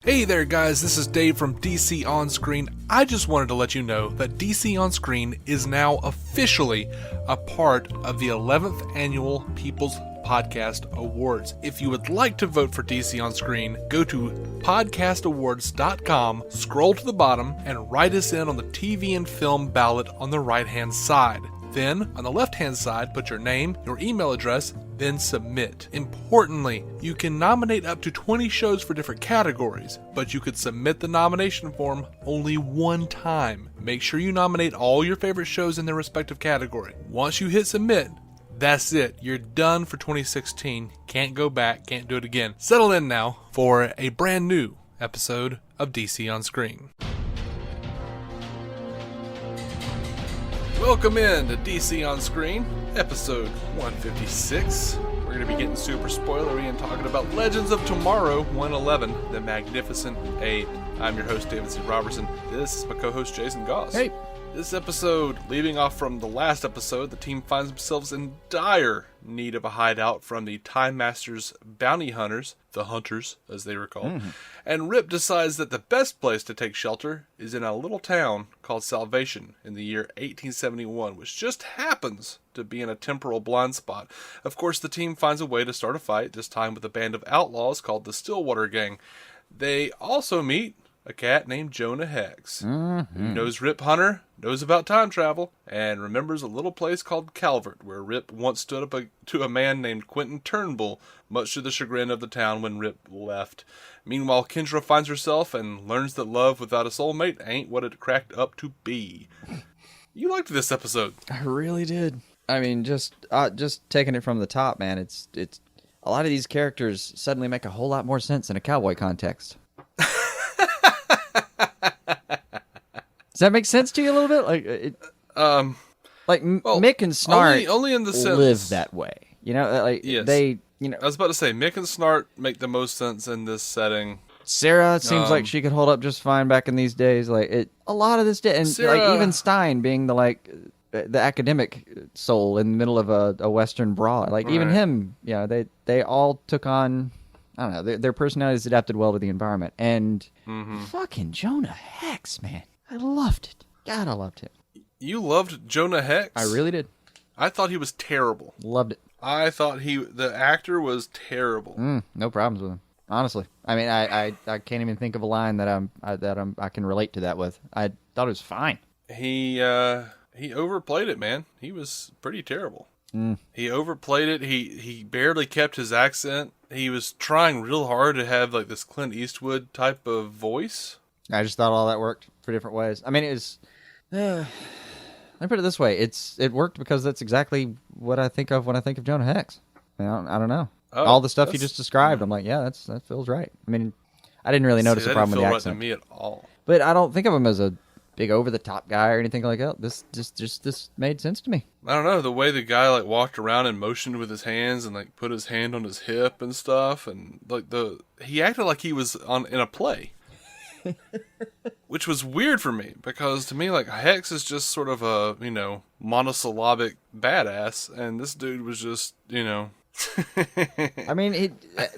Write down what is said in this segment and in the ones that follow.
Hey there guys, this is Dave from DC On Screen. I just wanted to let you know that DC On Screen is now officially a part of the 11th Annual People's Podcast Awards. If you would like to vote for DC On Screen, go to podcastawards.com, scroll to the bottom, and write us in on the TV and film ballot on the right-hand side. Then, on the left-hand side, put your name, your email address, then submit. Importantly, you can nominate up to 20 shows for different categories, but you could submit the nomination form only one time. Make sure you nominate all your favorite shows in their respective category. Once you hit submit, that's it. You're done for 2016. Can't go back, can't do it again. Settle in now for a brand new episode of DC On Screen. Welcome in to DC On Screen, episode 156. We're going to be getting super spoilery and talking about Legends of Tomorrow 111, The Magnificent Eight. I'm your host, David C. Robertson. This is my co-host, Jason Goss. Hey. This episode, leaving off from the last episode, the team finds themselves in dire need of a hideout from the Timemasters bounty hunters, the hunters as they were called, and Rip decides that the best place to take shelter is in a little town called Salvation in the year 1871, which just happens to be in a temporal blind spot. Of course, the team finds a way to start a fight, this time with a band of outlaws called the Stillwater Gang. They also meet a cat named Jonah Hex, who knows Rip Hunter, knows about time travel, and remembers a little place called Calvert, where Rip once stood up to a man named Quentin Turnbull, much to the chagrin of the town when Rip left. Meanwhile, Kendra finds herself and learns that love without a soulmate ain't what it cracked up to be. You liked this episode. I really did. I mean, just taking it from the top, man, it's a lot of these characters suddenly make a whole lot more sense in a cowboy context. Does that make sense to you a little bit? Mick and Snart only in the sense live that way. You know, yes. They, you know. I was about to say, Mick and Snart make the most sense in this setting. Sarah seems like she could hold up just fine back in these days. A lot of this day, and Sarah, even Stein being the academic soul in the middle of a Western brawl. Right. Even him, they all took on, I don't know, their personalities adapted well to the environment. And fucking Jonah Hex, man. I loved it. God, I loved him. You loved Jonah Hex? I really did. I thought he was terrible. Loved it. I thought the actor was terrible. No problems with him. Honestly. I mean, I can't even think of a line that I can relate to that with. I thought it was fine. He overplayed it, man. He was pretty terrible. He overplayed it. He barely kept his accent. He was trying real hard to have this Clint Eastwood type of voice. I just thought all that worked for different ways. I mean, it was. Let me put it this way: it worked because that's exactly what I think of when I think of Jonah Hex. I don't know. All the stuff you just described, I'm like, yeah, that feels right. I mean, I didn't really notice a problem with the accent. That didn't feel right to me at all. But I don't think of him as a big over-the-top guy or anything like that. This made sense to me. I don't know, the way the guy walked around and motioned with his hands and put his hand on his hip and stuff, and he acted like he was in a play. Which was weird for me, because to me, Hex is just sort of a, monosyllabic badass, and this dude was just, I mean,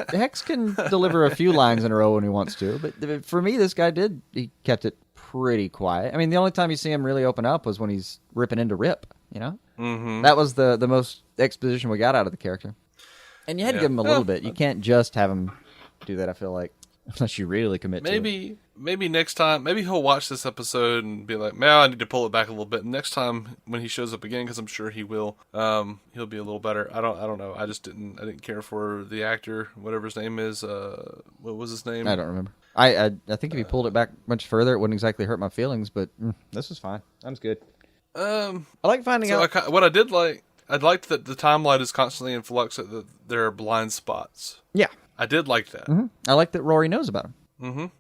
Hex can deliver a few lines in a row when he wants to, but for me, this guy he kept it pretty quiet. I mean, the only time you see him really open up was when he's ripping into Rip, That was the most exposition we got out of the character. And you had to give him a little bit. You can't just have him do that, I feel like. Unless you really commit to it. Maybe next time, maybe he'll watch this episode and be like, man, I need to pull it back a little bit. And next time when he shows up again, because I'm sure he will, he'll be a little better. I don't know. I didn't care for the actor, whatever his name is. What was his name? I don't remember. I think if he pulled it back much further, it wouldn't exactly hurt my feelings, but this was fine. That was good. I like finding out. What I did like, I liked that the timeline is constantly in flux, that there are blind spots. Yeah. I did like that. I like that Rory knows about him.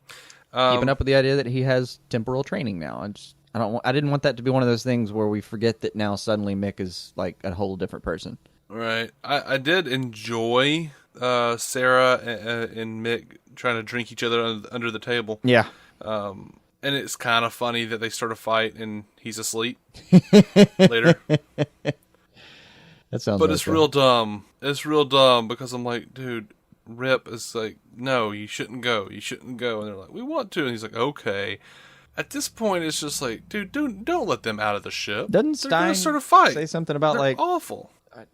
Keeping up with the idea that he has temporal training now. I didn't want that to be one of those things where we forget that now suddenly Mick is a whole different person. Right. I did enjoy Sarah and Mick trying to drink each other under the table. Yeah. And it's kind of funny that they start a fight and he's asleep later. That sounds. But it's real dumb. It's real dumb because I'm like, dude, Rip is like, no, you shouldn't go. You shouldn't go. And they're like, we want to. And he's like, okay. At this point, it's just like, dude, don't let them out of the ship. Doesn't They're gonna Stein start a fight. say something about They're like awful?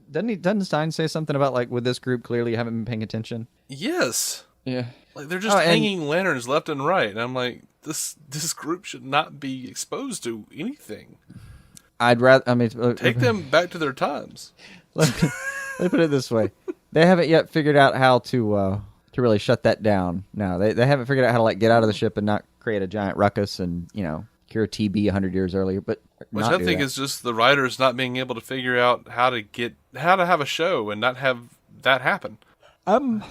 Doesn't Stein say something about like with this group clearly you haven't been paying attention? Yes. Yeah. Like they're just hanging lanterns left and right, and I'm like, this group should not be exposed to anything. I'd rather. I mean, take them back to their times. Let me put it this way: they haven't yet figured out how to really shut that down. No, they haven't figured out how to like get out of the ship and not create a giant ruckus and cure TB 100 years earlier. But which I think is just the writers not being able to figure out how to have a show and not have that happen.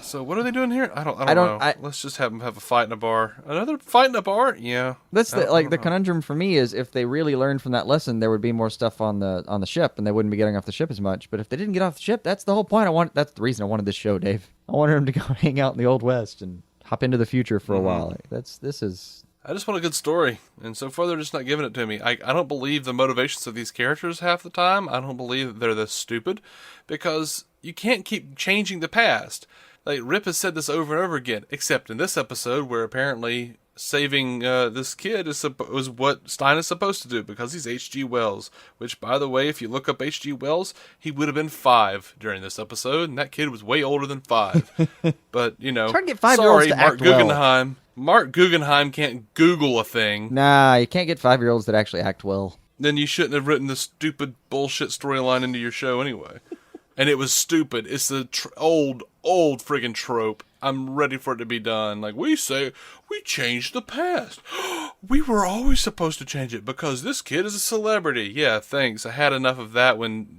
So what are they doing here? I don't know. Let's just have them have a fight in a bar. Another fight in a bar? Yeah. That's the conundrum for me is if they really learned from that lesson, there would be more stuff on the ship, and they wouldn't be getting off the ship as much. But if they didn't get off the ship, that's the whole point. That's the reason I wanted this show, Dave. I wanted them to go hang out in the Old West and hop into the future for a while. This is. I just want a good story, and so far they're just not giving it to me. I don't believe the motivations of these characters half the time. I don't believe that they're this stupid, because you can't keep changing the past. Like, Rip has said this over and over again, except in this episode where apparently saving this kid is what Stein is supposed to do because he's H.G. Wells. Which, by the way, if you look up H.G. Wells, he would have been 5 during this episode, and that kid was way older than 5. But, trying to get 5-year-olds to Mark act well. Guggenheim. Mark Guggenheim can't Google a thing. Nah, you can't get 5-year-olds that actually act well. Then you shouldn't have written this stupid bullshit storyline into your show anyway. And it was stupid. It's the old friggin' trope. I'm ready for it to be done. Like, we changed the past. We were always supposed to change it because this kid is a celebrity. Yeah, thanks. I had enough of that when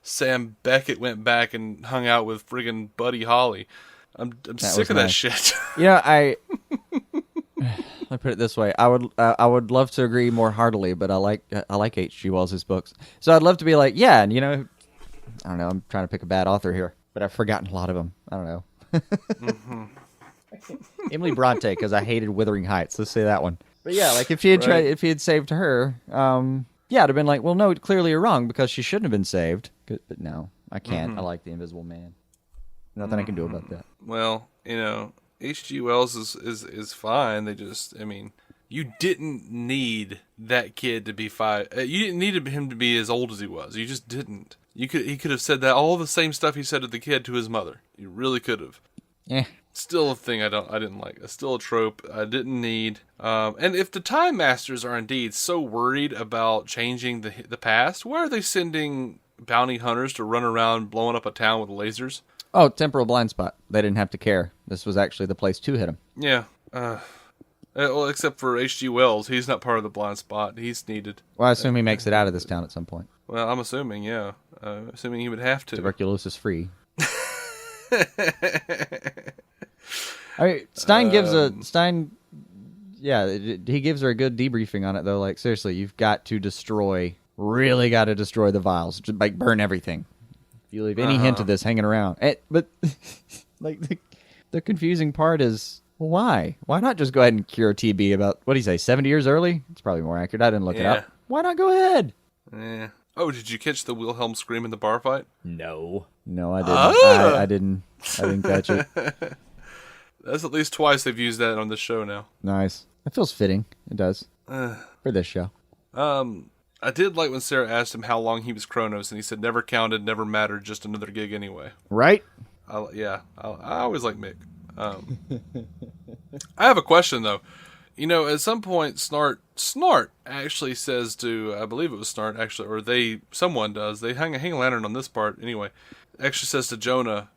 Sam Beckett went back and hung out with friggin' Buddy Holly. I'm sick of that shit. Let me put it this way: I would love to agree more heartily, but I like H.G. Wells' books, so I'd love to be like, yeah, and I don't know. I'm trying to pick a bad author here, but I've forgotten a lot of them. I don't know. Emily Bronte, because I hated Wuthering Heights. Let's say that one. But yeah, like if he had saved her, I'd have been like, well, no, clearly you're wrong because she shouldn't have been saved. But no, I can't. I like the Invisible Man. Nothing I can do about that. Well, H.G. Wells is fine. They just, you didn't need that kid to be 5. You didn't need him to be as old as he was. You just didn't. He could have said that all the same stuff he said to the kid to his mother. You really could have. Yeah. Still a thing I didn't like. It's still a trope I didn't need. And if the Timemasters are indeed so worried about changing the past, why are they sending bounty hunters to run around blowing up a town with lasers? Oh, temporal blindspot. They didn't have to care. This was actually the place to hit him. Yeah. Well, except for H.G. Wells. He's not part of the blind spot. He's needed. Well, I assume he makes it out of this town at some point. Well, I'm assuming, yeah. Assuming he would have to. Tuberculosis free. Stein gives he gives her a good debriefing on it, though. Like, seriously, you've got to really got to destroy the vials. Just, like, burn everything. If you leave any hint of this hanging around. But, like, the confusing part is, well, why? Why not just go ahead and cure TB about, what do you say, 70 years early? It's probably more accurate. I didn't look it up. Why not go ahead? Yeah. Oh, did you catch the Wilhelm scream in the bar fight? No, I didn't. I didn't catch it. That's at least twice they've used that on the show now. Nice. It feels fitting. It does. For this show. I did like when Sarah asked him how long he was Kronos, and he said never counted, never mattered, just another gig anyway. Right? I always like Mick. I have a question, though. At some point, Snart actually says to, I believe it was Snart, actually, or someone does, they hang a lantern on this part, anyway, actually says to Jonah,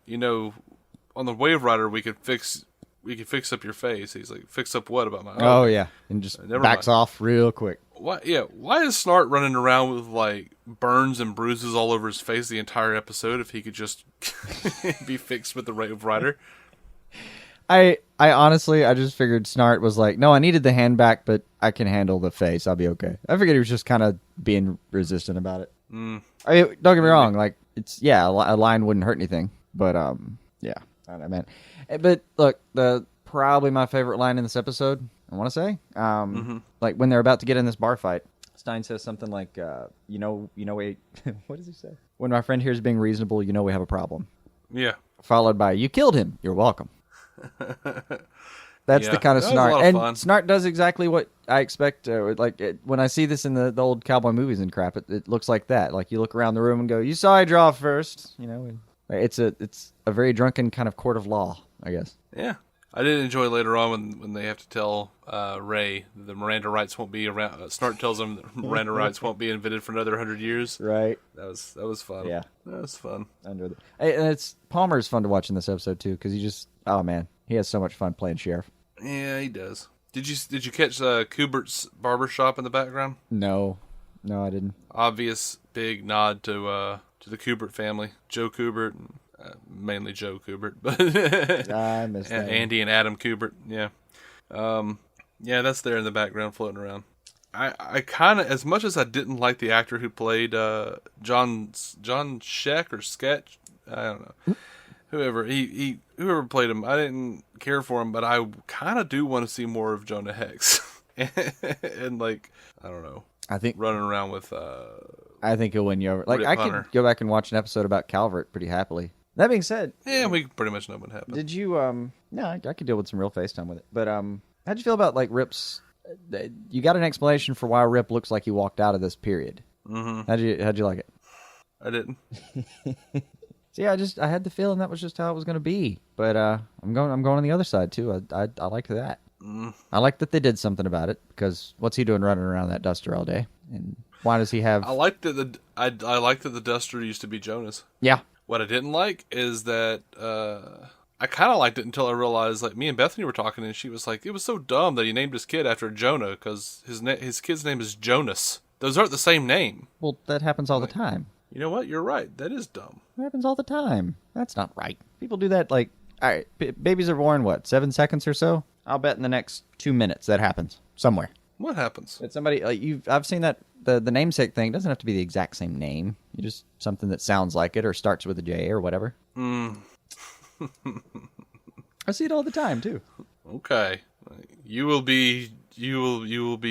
on the Wave Rider, we could fix up your face. He's like, fix up what about my... Oh, yeah, and just backs off real quick. Why is Snart running around with, like, burns and bruises all over his face the entire episode if he could just be fixed with the Wave Rider? I honestly, I just figured Snart was like, no, I needed the hand back, but I can handle the face. I'll be okay. I figured he was just kind of being resistant about it. Don't get me wrong. Like, a line wouldn't hurt anything. But, yeah, I don't know, man. But, look, probably my favorite line in this episode, I want to say, like, when they're about to get in this bar fight, Stein says something like, what does he say? When my friend here is being reasonable, we have a problem. Yeah. Followed by, you killed him. You're welcome. That's the kind of snark. And snark does exactly what I expect. When I see this in the old cowboy movies and crap, it looks like that. Like you look around the room and go, you saw I draw first. You know, it's a very drunken kind of court of law, I guess. Yeah. I did enjoy later on when they have to tell Ray the Miranda rights won't be around. Snark tells him that Miranda rights won't be invented for another 100 years. Right. That was fun. Yeah. That was fun. And Palmer's fun to watch in this episode too, because he has so much fun playing sheriff. Yeah, he does. Did you catch Kubert's barbershop in the background? No, I didn't. Obvious big nod to the Kubert family, Joe Kubert. Mainly Joe Kubert, but I missed that. Andy and Adam Kubert, yeah. That's there in the background floating around. I kind of, as much as I didn't like the actor who played John Sheck or Sketch, I don't know, whoever played him, I didn't care for him, but I kind of do want to see more of Jonah Hex, and I don't know, I think running around with. I think he'll win you over. I could go back and watch an episode about Calvert pretty happily. That being said... Yeah, we pretty much know what happened. Did you... No, I could deal with some real FaceTime with it. But how'd you feel about, Rip's... You got an explanation for why Rip looks like he walked out of this period. Mm-hmm. How'd you like it? I didn't. See, I had the feeling that was just how it was going to be. But I'm going on the other side, too. I liked that. Mm. I like that they did something about it, because what's he doing running around that duster all day? And why does he have... I like that the duster used to be Jonah's. Yeah. What I didn't like is that I kind of liked it until I realized, me and Bethany were talking, and she was like, it was so dumb that he named his kid after Jonah, because his kid's name is Jonas. Those aren't the same name. Well, that happens all the time. You know what? You're right. That is dumb. It happens all the time. That's not right. People do that, all right, babies are born, 7 seconds or so? I'll bet in the next 2 minutes that happens somewhere. What happens? That somebody, I've seen that, the namesake thing doesn't have to be the exact same name. You just, something that sounds like it or starts with a J or whatever. Mm. I see it all the time, too. Okay. You will be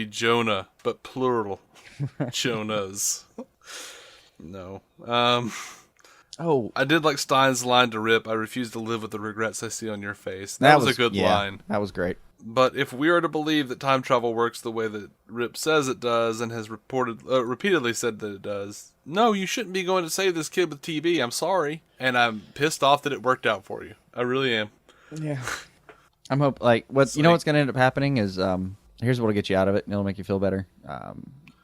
Jonah, but plural. Jonas. No. Oh, I did like Stein's line to Rip. I refuse to live with the regrets I see on your face. That was a good line. That was great. But if we are to believe that time travel works the way that Rip says it does and has repeatedly said that it does, no, you shouldn't be going to save this kid with TB. I'm sorry. And I'm pissed off that it worked out for you. I really am. Yeah. I'm hoping, what's going to end up happening is, here's what'll get you out of it, and it'll make you feel better.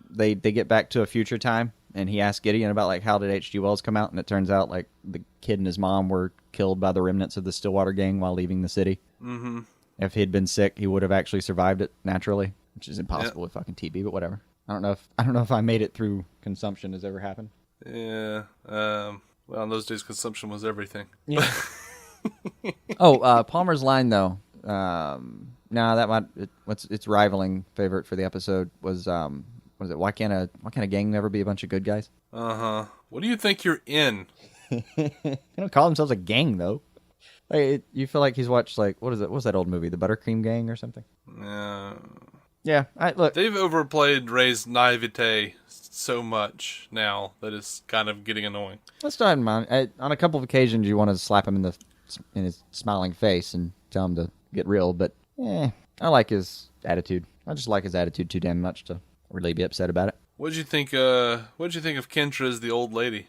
They get back to a future time, and he asks Gideon about, how did H.G. Wells come out, and it turns out, the kid and his mom were killed by the remnants of the Stillwater gang while leaving the city. Mm-hmm. If he'd been sick, he would have actually survived it naturally, which is impossible with fucking TB, but whatever. I don't know if I made it through consumption has ever happened. Yeah. Well, in those days, consumption was everything. Yeah. Palmer's line though. Its rivaling favorite for the episode was what is it? Why can't a gang never be a bunch of good guys? Uh-huh. What do you think you're in? They don't call themselves a gang though. You feel like he's watched what is it? What's that old movie? The Buttercream Gang or something? Yeah. Look. They've overplayed Ray's naivete so much now that it's kind of getting annoying. Let's start in mind. On a couple of occasions, you want to slap him in his smiling face and tell him to get real, but I like his attitude. I just like his attitude too damn much to really be upset about it. What'd you think of Kendra as the old lady?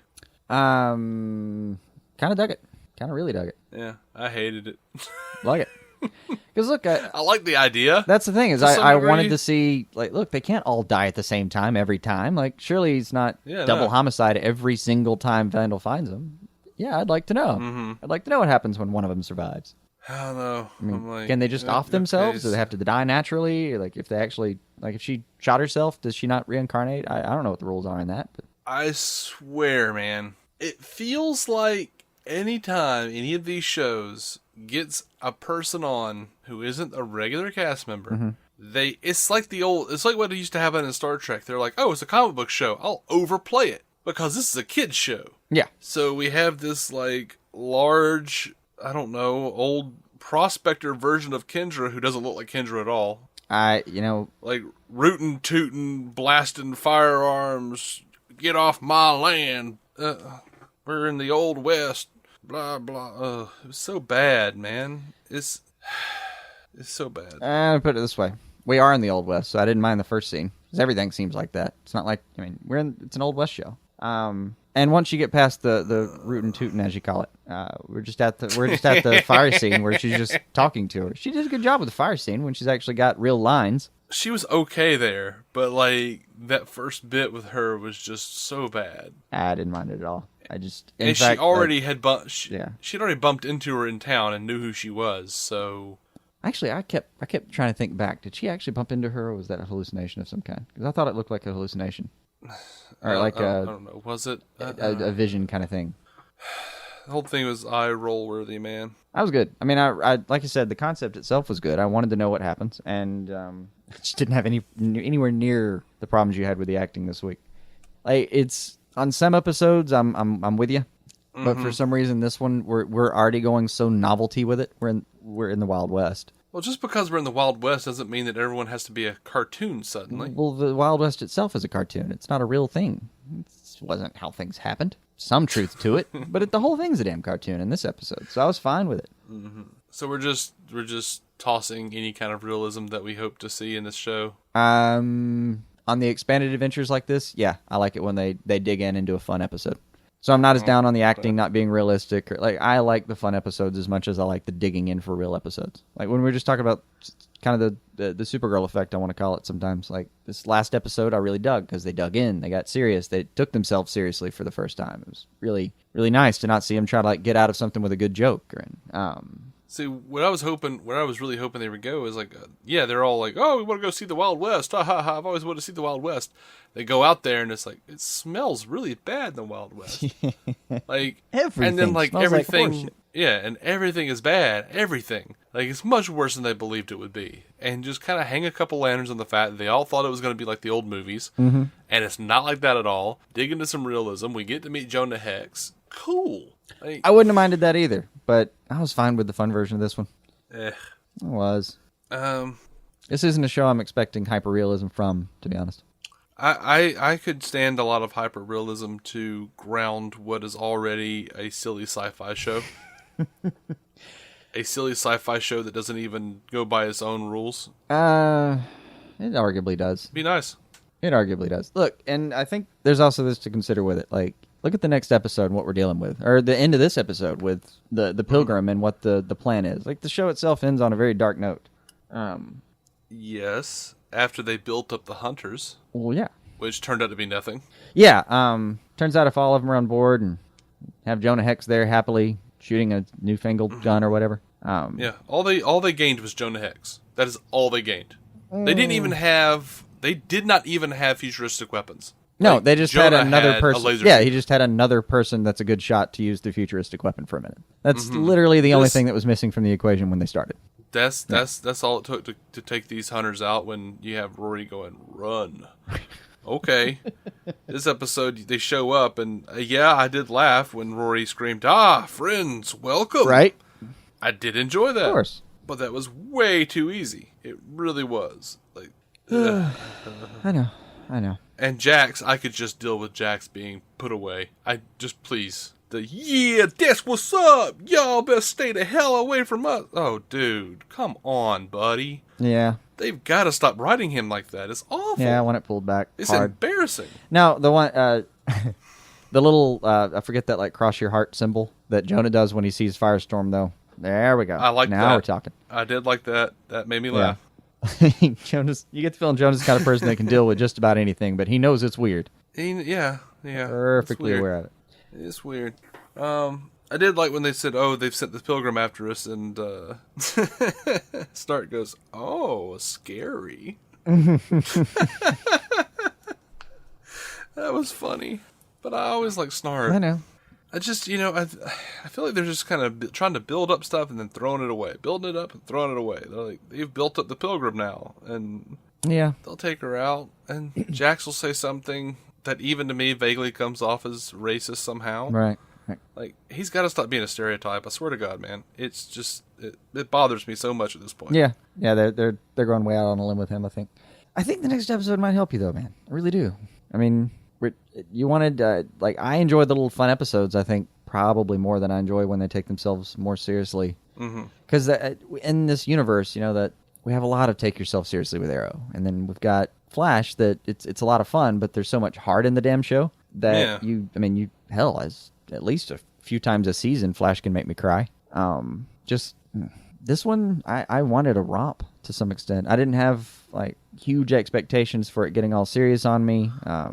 Kind of dug it. Kind of really dug it. Yeah, I hated it. Like it. Because look, I like the idea. That's the thing is, I wanted to see look, they can't all die at the same time every time. Surely he's not double homicide every single time Vandal finds him. Yeah, I'd like to know. Mm-hmm. I'd like to know what happens when one of them survives. I don't know. I mean, can they just off themselves? Do they have to die naturally? Or if they actually if she shot herself, does she not reincarnate? I don't know what the rules are in that. But I swear, man, it feels like anytime any of these shows gets a person on who isn't a regular cast member, mm-hmm. It's like what it used to happen in Star Trek. They're like, oh, it's a comic book show. I'll overplay it because this is a kid's show. Yeah. So we have this large, I don't know, old prospector version of Kendra who doesn't look like Kendra at all. Rootin', tootin', blasting firearms, get off my land. We're in the Old West. blah blah. It was so bad, man. It's so bad. I'll put it this way: we are in the Old West, so I didn't mind the first scene because everything seems like that. It's not like it's an Old West show. And once you get past the rootin' tootin', as you call it, we're just at the fire scene where she's just talking to her. She did a good job with the fire scene when she's actually got real lines. She was okay there, but like that first bit with her was just so bad. I didn't mind it at all. She'd already bumped into her in town and knew who she was. So actually, I kept trying to think back. Did she actually bump into her, or was that a hallucination of some kind? Because I thought it looked like a hallucination. Or like I don't know. Was it a vision kind of thing? The whole thing was eye roll worthy, man. That was good. I mean, I like I said, the concept itself was good. I wanted to know what happens, and I just didn't have anywhere near the problems you had with the acting this week. Like, it's on some episodes, I'm with you, but for some reason, this one we're already going so novelty with it. We're in the Wild West. Well, just because we're in the Wild West doesn't mean that everyone has to be a cartoon suddenly. Well, the Wild West itself is a cartoon. It's not a real thing. It wasn't how things happened. Some truth to it, but the whole thing's a damn cartoon in this episode, so I was fine with it. Mm-hmm. So we're just tossing any kind of realism that we hope to see in this show. On the expanded adventures like this, yeah, I like it when they dig in and do a fun episode. So I'm not as down on the acting not being realistic. Like, I like the fun episodes as much as I like the digging in for real episodes. Like when we were just talking about kind of the Supergirl effect, I want to call it sometimes. Like this last episode, I really dug because they dug in, they got serious, they took themselves seriously for the first time. It was really, really nice to not see them try to like get out of something with a good joke. See, what I was really hoping they would go is like, they're all like, oh, we want to go see the Wild West. Ha ha ha! I've always wanted to see the Wild West. They go out there and it's like it smells really bad in the Wild West. Like everything, and then like smells everything, like and everything is bad. Everything, like it's much worse than they believed it would be. And just kind of hang a couple lanterns on the fact that they all thought it was going to be like the old movies, and it's not like that at all. Dig into some realism. We get to meet Jonah Hex. Cool. Like, I wouldn't have minded that either, but I was fine with the fun version of this one. I was. This isn't a show I'm expecting hyperrealism from, to be honest. I could stand a lot of hyperrealism to ground what is already a silly sci-fi show. A silly sci-fi show that doesn't even go by its own rules. It arguably does. Be nice. It arguably does. Look, and I think there's also this to consider with it. Like, look at the next episode and what we're dealing with. Or the end of this episode with the Pilgrim and what the plan is. Like, the show itself ends on a very dark note. Yes. After they built up the hunters. Well, yeah. Which turned out to be nothing. Yeah. Turns out if all of them are on board and have Jonah Hex there happily shooting a newfangled gun or whatever. Yeah. All they gained was Jonah Hex. That is all they gained. They did not even have futuristic weapons. No, like, they just Jonah had another had person. Yeah, he just had another person that's a good shot to use the futuristic weapon for a minute. That's literally the only thing that was missing from the equation when they started. That's all it took to take these hunters out when you have Rory going, run. Okay. This episode, they show up, and I did laugh when Rory screamed, friends, welcome. Right. I did enjoy that. Of course. But that was way too easy. It really was. Like, I know. And Jax, I could just deal with Jax being put away. Please. That's what's up. Y'all best stay the hell away from us. Oh, dude. Come on, buddy. Yeah. They've got to stop writing him like that. It's awful. Yeah, I want it pulled back. It's hard. Embarrassing. Now, the one, the little, I forget that, like, cross your heart symbol that Jonah does when he sees Firestorm, though. There we go. I like that. Now we're talking. I did like that. That made me laugh. Jonas, you get the feeling Jonah's the kind of person that can deal with just about anything, but he knows it's weird. Yeah. Perfectly aware of it. It's weird. I did like when they said, they've sent the Pilgrim after us, and Stark goes, scary. That was funny. But I always like Snark. I know. I just, I feel like they're just kind of trying to build up stuff and then throwing it away. Building it up and throwing it away. They're like, they've built up the Pilgrim now, and they'll take her out, and Jax will say something that even to me vaguely comes off as racist somehow. Right. Like, he's got to stop being a stereotype. I swear to God, man. It's just, it bothers me so much at this point. Yeah, they're going way out on a limb with him, I think. I think the next episode might help you, though, man. I really do. I mean, you wanted, I enjoyed the little fun episodes, I think, probably more than I enjoy when they take themselves more seriously. Because in this universe, that we have a lot of take yourself seriously with Arrow, and then we've got Flash that it's a lot of fun, but there's so much heart in the damn show that as at least a few times a season, Flash can make me cry. Just this one, I wanted a romp to some extent. I didn't have like huge expectations for it getting all serious on me. I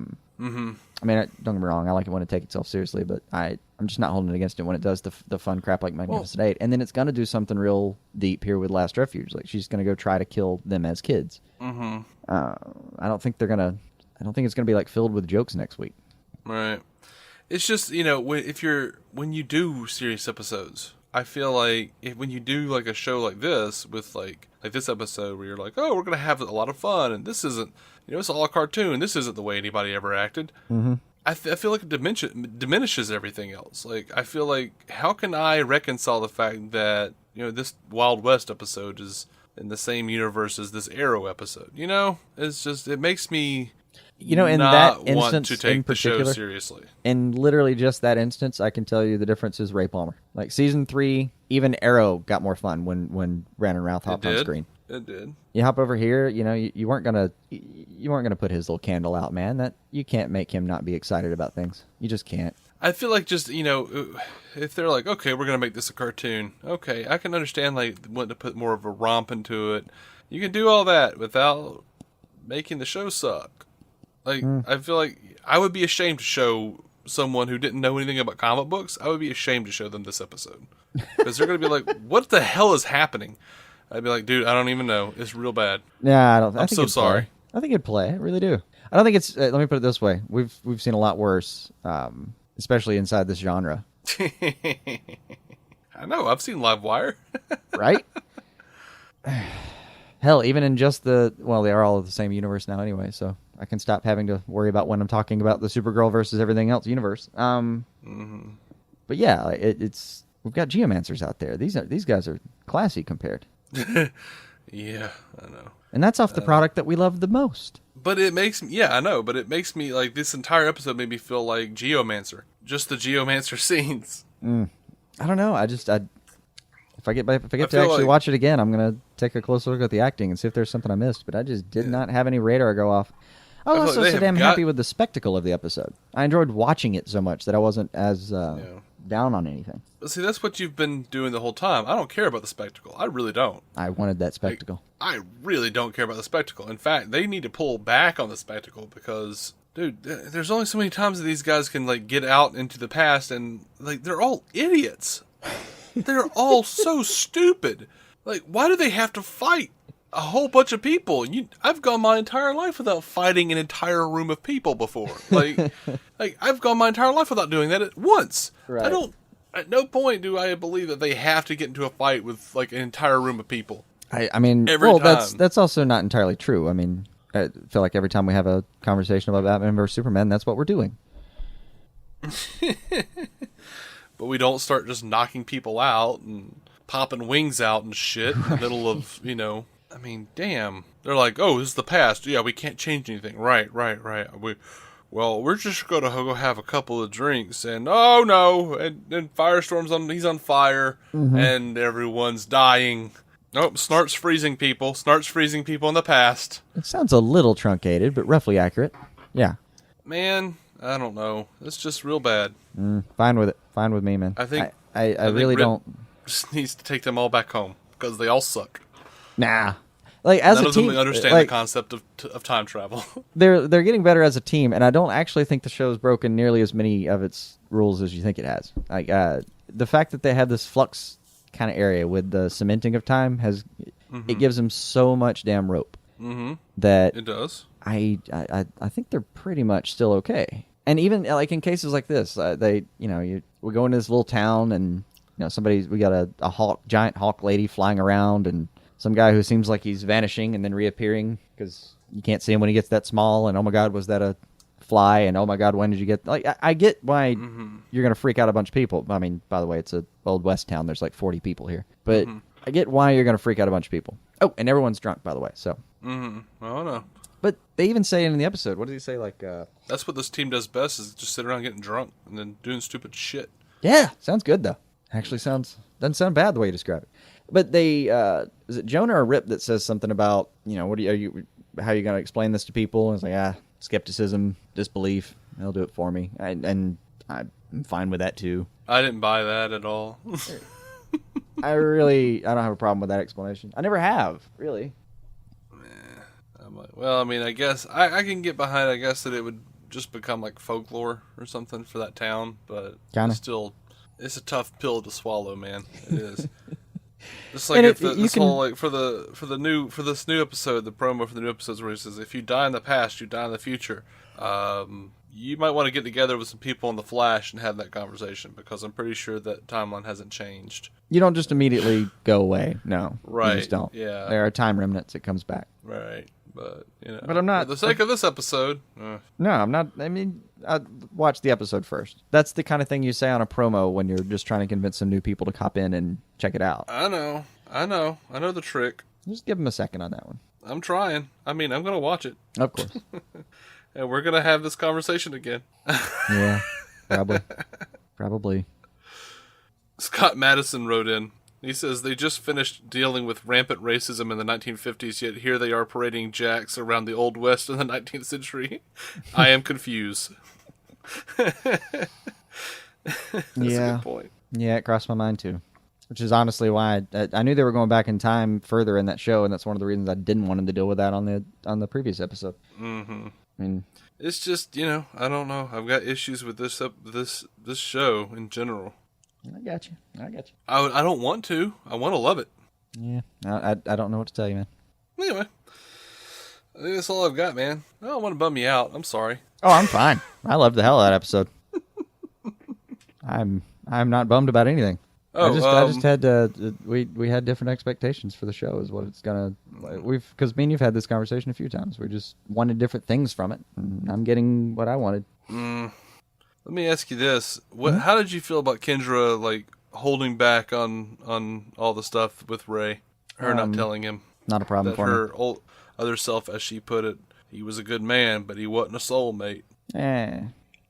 mean, don't get me wrong, I like it when it takes itself seriously, but I'm just not holding it against it when it does the fun crap like Magnificent Eight. And then it's going to do something real deep here with Last Refuge. Like, she's going to go try to kill them as kids. I don't think it's going to be like filled with jokes next week. Right. It's just, when you do serious episodes, I feel like when you do like a show like this with like this episode where you're like, oh, we're going to have a lot of fun, and this isn't, it's all a cartoon. This isn't the way anybody ever acted. I feel like it diminishes everything else. Like, I feel like, how can I reconcile the fact that, this Wild West episode is in the same universe as this Arrow episode? It's just, it makes me in not that instance want to take the show particular, seriously. In literally just that instance, I can tell you the difference is Ray Palmer. Like, season 3, even Arrow got more fun when Brandon Routh hopped on screen. It did. You hop over here, you weren't gonna put his little candle out, man. That you can't make him not be excited about things. You just can't. I feel like just if they're like, okay, we're gonna make this a cartoon. Okay, I can understand like wanting to put more of a romp into it. You can do all that without making the show suck. Like, I feel like I would be ashamed to show someone who didn't know anything about comic books. I would be ashamed to show them this episode because they're gonna be like, what the hell is happening? I'd be like, dude, I don't even know. It's real bad. Yeah, I don't. I'm so sorry. I think it'd play. I really do. I don't think it's. Let me put it this way: we've seen a lot worse, especially inside this genre. I know. I've seen Livewire. Right? Hell, even in just they are all of the same universe now anyway, so I can stop having to worry about when I'm talking about the Supergirl versus everything else universe. But yeah, it's we've got geomancers out there. These guys are classy compared. Yeah, I know. And that's off the product that we love the most. But it makes me, I know, but it makes me, like, this entire episode made me feel like Geomancer. Just the Geomancer scenes. I don't know. If I get to actually watch it again, I'm going to take a closer look at the acting and see if there's something I missed. But I just did not have any radar go off. I was also so damn happy with the spectacle of the episode. I enjoyed watching it so much that I wasn't as down on anything. See, that's what you've been doing the whole time. I don't care about the spectacle. I really don't. I wanted that spectacle. I really don't care about the spectacle. In fact, they need to pull back on the spectacle because, dude, there's only so many times that these guys can, like, get out into the past and, like, they're all idiots. They're all so stupid. Like, why do they have to fight a whole bunch of people? I've gone my entire life without fighting an entire room of people before. Like, I've gone my entire life without doing that once. Right. At no point do I believe that they have to get into a fight with, like, an entire room of people. I mean, every time. That's also not entirely true. I mean, I feel like every time we have a conversation about Batman versus Superman, that's what we're doing. But we don't start just knocking people out and popping wings out and shit in the middle of, I mean, damn. They're like, oh, this is the past. Yeah, we can't change anything. Right. We're just going to go have a couple of drinks, and oh no, and Firestorm's he's on fire, and everyone's dying. Nope, Snart's freezing people. Snart's freezing people in the past. It sounds a little truncated, but roughly accurate. Yeah. Man, I don't know. It's just real bad. Fine with it. Fine with me, man. I think I really don't. Just needs to take them all back home because they all suck. Nah. Like, as None a of team, them understand the concept of time travel. They're getting better as a team, and I don't actually think the show's broken nearly as many of its rules as you think it has. Like, the fact that they have this flux kind of area with the cementing of time it gives them so much damn rope that it does. I think they're pretty much still okay. And even like in cases like this, we go into this little town and we got a giant hawk lady flying around and some guy who seems like he's vanishing and then reappearing because you can't see him when he gets that small. And oh my God, was that a fly? And oh my God, when did you get? Like, I get why you're gonna freak out a bunch of people. I mean, by the way, it's a old West town. There's like 40 people here, but I get why you're gonna freak out a bunch of people. Oh, and everyone's drunk, by the way. So. Oh no. But they even say in the episode, what did he say? Like, that's what this team does best is just sit around getting drunk and then doing stupid shit. Yeah, sounds good though. Actually, doesn't sound bad the way you describe it. But they is it Jonah or Rip that says something about how are you going to explain this to people? And it's like skepticism, disbelief. They'll do it for me, and I'm fine with that too. I didn't buy that at all. I don't have a problem with that explanation. I never have really. I'm like, well, I mean, I guess I can get behind. I guess that it would just become like folklore or something for that town, but it's a tough pill to swallow, man. It is. Just like for this new episode, the promo for the new episodes where he says, "If you die in the past, you die in the future." You might want to get together with some people in the Flash and have that conversation, because I'm pretty sure that timeline hasn't changed. You don't just immediately go away. No, right? You just don't. Yeah, there are time remnants. It comes back. Right. But but I'm not for the sake of this episode. No, I'm not. I mean, watch the episode first. That's the kind of thing you say on a promo when you're just trying to convince some new people to hop in and check it out. I know the trick. Just give them a second on that one. I'm trying. I mean, I'm going to watch it. Of course. And we're going to have this conversation again. Yeah, probably. Scott Madison wrote in. He says they just finished dealing with rampant racism in the 1950s, yet here they are parading jacks around the Old West in the 19th century. I am confused. That's a good point. Yeah, it crossed my mind too. Which is honestly why I knew they were going back in time further in that show, and that's one of the reasons I didn't want them to deal with that on the previous episode. Mm-hmm. I mean, it's just I don't know. I've got issues with this show in general. I got you. I don't want to. I want to love it. Yeah. I don't know what to tell you, man. Anyway, I think that's all I've got, man. I don't want to bum you out. I'm sorry. Oh, I'm fine. I loved the hell out of that episode. I'm not bummed about anything. I just had we had different expectations for the show is what it's gonna. Because me and you've had this conversation a few times. We just wanted different things from it. And I'm getting what I wanted. Let me ask you this: how did you feel about Kendra holding back on all the stuff with Ray? Her not telling him. Not a problem for her old other self, as she put it, he was a good man, but he wasn't a soulmate.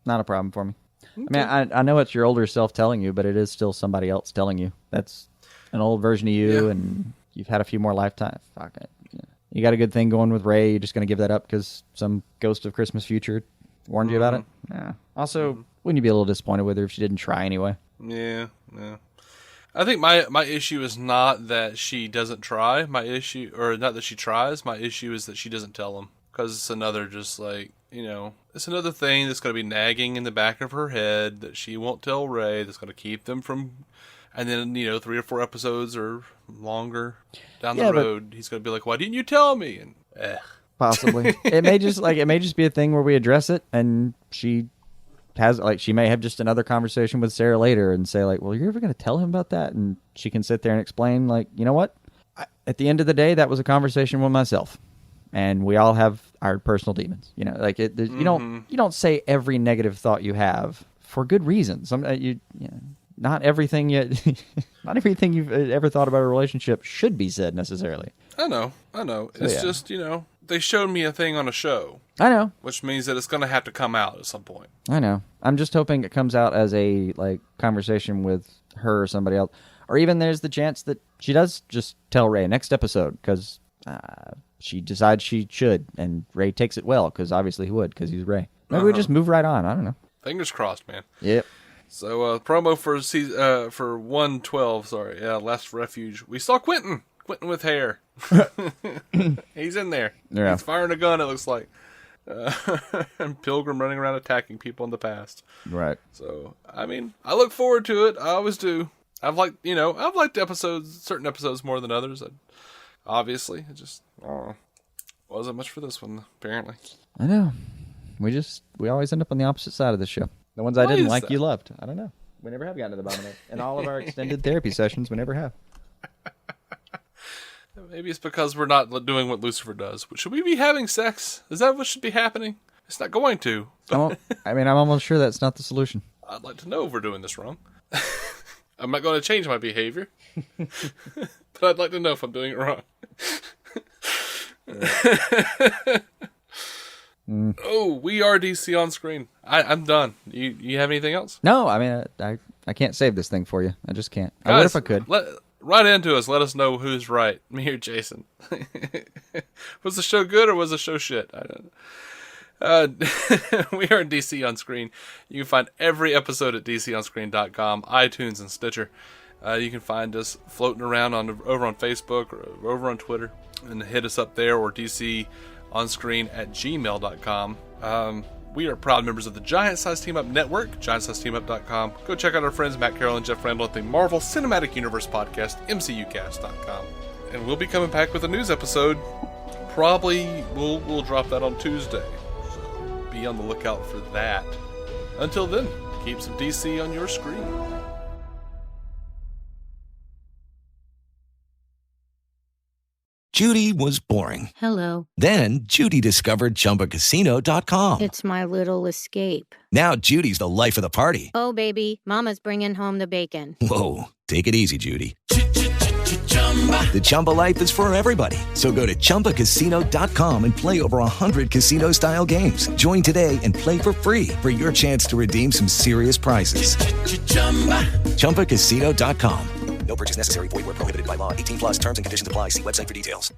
Not a problem for me. Okay. I mean, I know it's your older self telling you, but it is still somebody else telling you. That's an old version of you, and you've had a few more lifetimes. Fuck it. Yeah. You got a good thing going with Ray. You're just going to give that up because some ghost of Christmas future warned you about it? Yeah. Also, wouldn't you be a little disappointed with her if she didn't try anyway? Yeah. I think my issue is not that she doesn't try. My issue, or not that she tries. My issue is that she doesn't tell him, because it's another it's another thing that's going to be nagging in the back of her head that she won't tell Ray. That's going to keep them from, and then 3 or 4 episodes or longer down the road, he's going to be like, "Why didn't you tell me?" And possibly it may just be a thing where we address it, and she may have just another conversation with Sarah later and say well, you're ever going to tell him about that? And she can sit there and explain you know what? At the end of the day, that was a conversation with myself. And we all have our personal demons, you don't say every negative thought you have for good reasons. Not everything you've ever thought about a relationship should be said necessarily. I know. It's just they showed me a thing on a show. I know, which means that it's going to have to come out at some point. I know. I'm just hoping it comes out as a conversation with her or somebody else, or even there's the chance that she does just tell Ray next episode because. She decides she should, and Ray takes it well, because obviously he would, because he's Ray. Maybe we just move right on. I don't know. Fingers crossed, man. Yep. So, promo for 112, sorry. Yeah, Last Refuge. We saw Quentin with hair. He's in there. Yeah. He's firing a gun, it looks like. And Pilgrim running around attacking people in the past. Right. So, I mean, I look forward to it. I always do. I've liked certain episodes more than others. Obviously, it just wasn't much for this one, apparently. I know. We always end up on the opposite side of the show. The ones I didn't like, you loved. I don't know. We never have gotten to the bottom of it. In all of our extended therapy sessions, we never have. Maybe it's because we're not doing what Lucifer does. Should we be having sex? Is that what should be happening? It's not going to. I'm almost sure that's not the solution. I'd like to know if we're doing this wrong. I'm not going to change my behavior. But I'd like to know if I'm doing it wrong. Oh, we are DC on screen. I'm done. You have anything else? No, I mean, I I can't save this thing for you. I just can't. I would if I could. Write into us. Let us know who's right, me or Jason. Was the show good or was the show shit? I don't know. We are DC On Screen. You can find every episode at dconscreen.com, iTunes, and Stitcher. You can find us floating around over on Facebook or over on Twitter, and hit us up there, or dconscreen@gmail.com. We are proud members of the Giant Size Team Up Network, giantsizeteamup.com. Go check out our friends Matt Carroll and Jeff Randall at the Marvel Cinematic Universe podcast, mcucast.com. And we'll be coming back with a news episode. Probably we'll drop that on Tuesday. So be on the lookout for that. Until then, keep some DC on your screen. Judy was boring. Hello. Then Judy discovered ChumbaCasino.com. It's my little escape. Now Judy's the life of the party. Oh, baby, mama's bringing home the bacon. Whoa, take it easy, Judy. The Chumba life is for everybody. So go to ChumbaCasino.com and play over 100 casino-style games. Join today and play for free for your chance to redeem some serious prizes. ChumbaCasino.com. No purchase necessary. Void where prohibited by law. 18+ terms and conditions apply. See website for details.